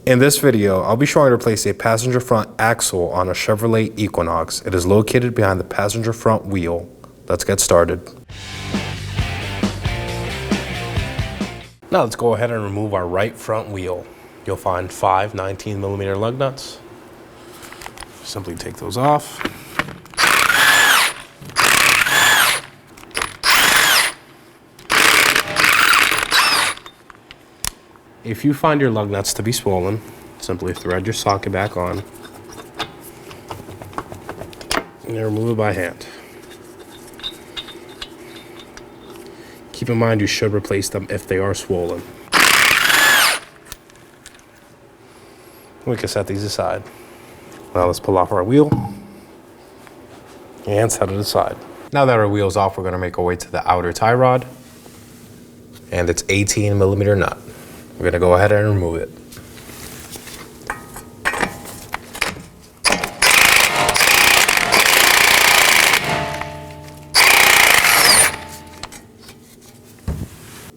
In this video, I'll be showing how to place a passenger front axle on a Chevrolet Equinox. It is located behind the passenger front wheel. Let's get started. Now let's go ahead and remove our right front wheel. You'll find 5 19mm lug nuts. Simply take those off. If you find your lug nuts to be swollen, simply thread your socket back on and then remove it by hand. Keep in mind you should replace them if they are swollen. We can set these aside. Now let's pull off our wheel and set it aside. Now that our wheel's off, we're going to make our way to the outer tie rod and its 18mm nut. We're going to go ahead and remove it.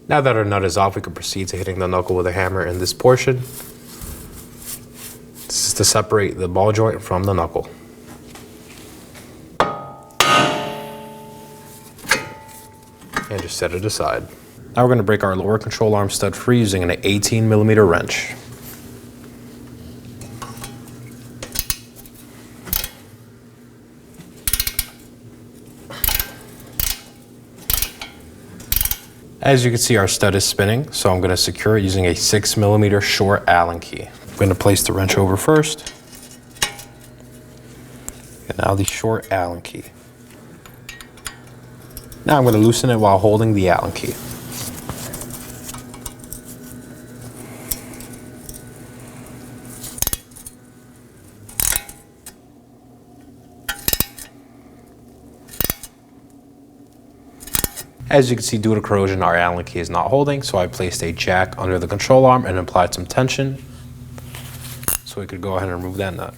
Now that our nut is off, we can proceed to hitting the knuckle with a hammer in this portion. This is to separate the ball joint from the knuckle. And just set it aside. Now we're going to break our lower control arm stud free using an 18mm wrench. As you can see, our stud is spinning, so I'm going to secure it using a 6mm short Allen key. I'm going to place the wrench over first, and now the short Allen key. Now I'm going to loosen it while holding the Allen key. As you can see, due to corrosion, our Allen key is not holding, so I placed a jack under the control arm and applied some tension so we could go ahead and remove that nut.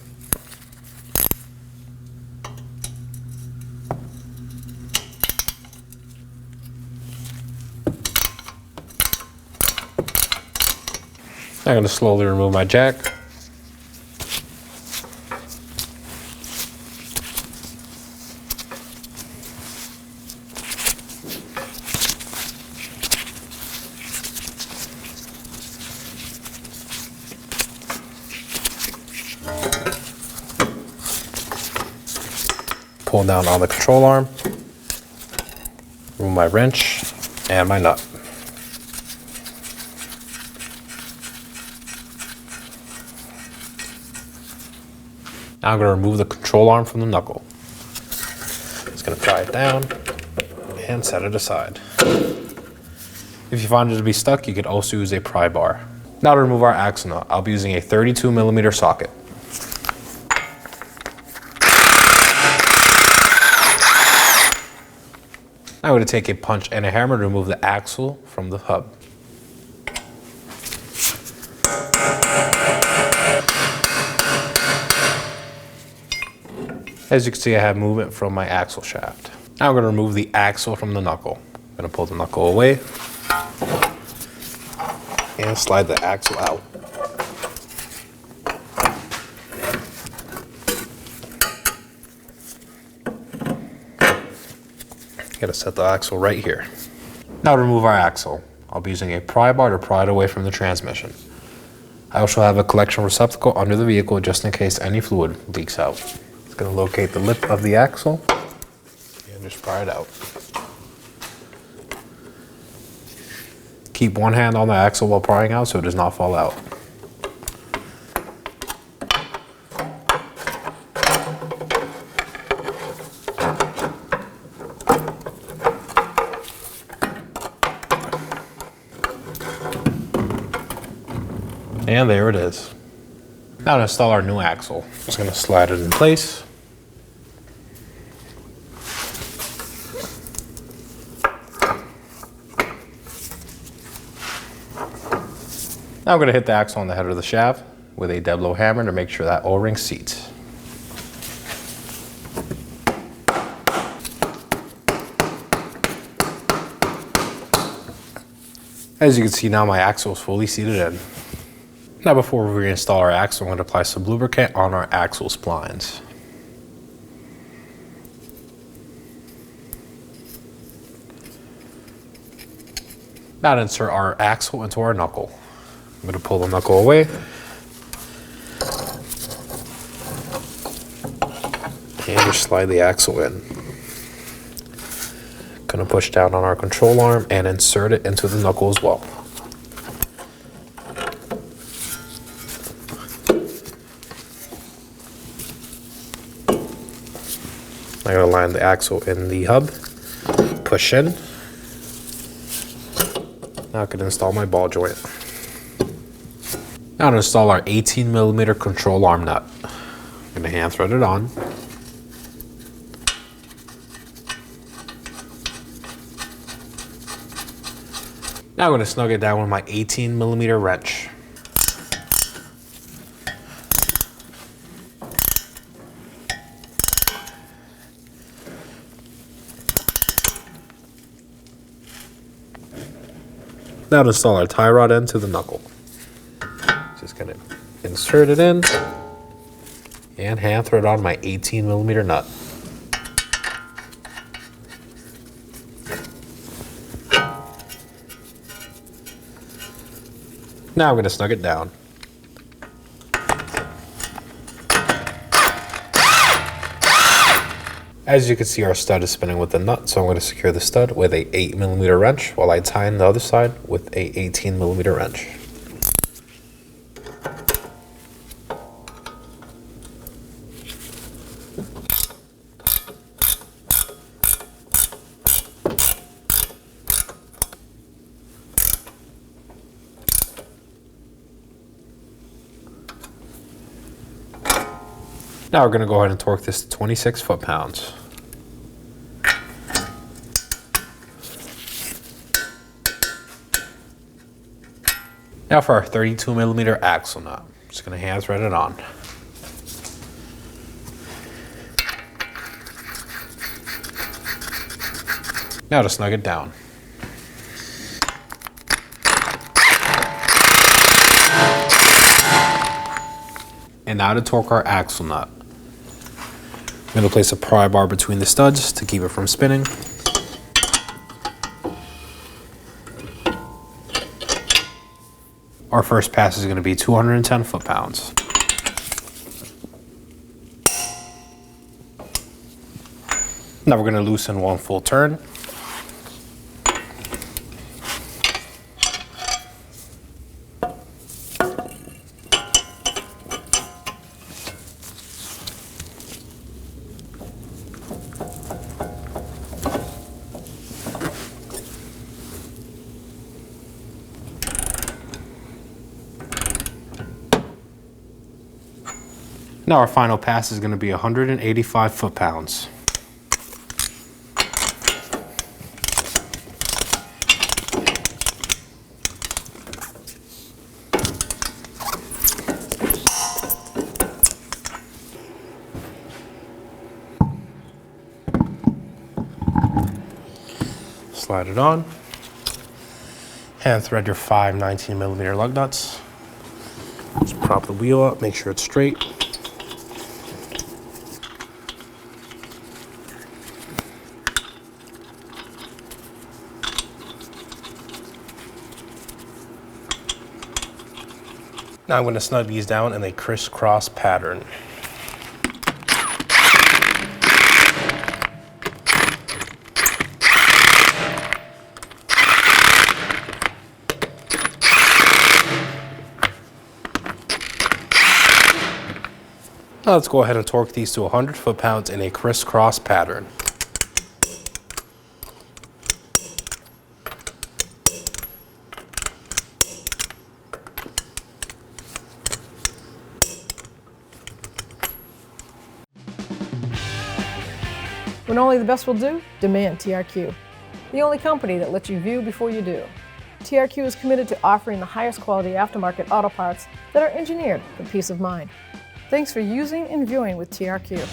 I'm going to slowly remove my jack. Pull down on the control arm, remove my wrench and my nut. Now I'm going to remove the control arm from the knuckle. Just going to pry it down and set it aside. If you find it to be stuck, you could also use a pry bar. Now to remove our axle nut, I'll be using a 32mm socket. I'm going to take a punch and a hammer to remove the axle from the hub. As you can see, I have movement from my axle shaft. Now I'm going to remove the axle from the knuckle. I'm going to pull the knuckle away and slide the axle out. Gotta set the axle right here. Now to remove our axle, I'll be using a pry bar to pry it away from the transmission. I also have a collection receptacle under the vehicle just in case any fluid leaks out. It's gonna locate the lip of the axle and just pry it out. Keep one hand on the axle while prying out so it does not fall out. And there it is. Now to install our new axle. Just gonna slide it in place. Now I'm gonna hit the axle on the head of the shaft with a dead blow hammer to make sure that O-ring seats. As you can see now, my axle is fully seated in. Now before we reinstall our axle, I'm going to apply some lubricant on our axle splines. Now to insert our axle into our knuckle. I'm going to pull the knuckle away. And just slide the axle in. Going to push down on our control arm and insert it into the knuckle as well. I'm going to line the axle in the hub, push in. Now I can install my ball joint. Now to install our 18mm control arm nut. I'm going to hand thread it on. Now I'm going to snug it down with my 18mm wrench. Now to install our tie rod end to the knuckle. Just going to insert it in and hand thread on my 18mm nut. Now I'm going to snug it down. As you can see, our stud is spinning with the nut, so I'm going to secure the stud with a 8mm wrench while I tie in the other side with a 18mm wrench. Now we're going to go ahead and torque this to 26 foot-pounds. Now for our 32mm axle nut. I'm just going to hand thread it on. Now to snug it down. And now to torque our axle nut. I'm going to place a pry bar between the studs to keep it from spinning. Our first pass is going to be 210 foot-pounds. Now we're going to loosen one full turn. Now our final pass is going to be 185 foot-pounds. Slide it on. Hand thread your 5 19mm lug nuts. Just prop the wheel up, make sure it's straight. Now I'm going to snug these down in a crisscross pattern. Now let's go ahead and torque these to 100 foot-pounds in a crisscross pattern. When only the best will do, demand TRQ. The only company that lets you view before you do. TRQ is committed to offering the highest quality aftermarket auto parts that are engineered for peace of mind. Thanks for using and viewing with TRQ.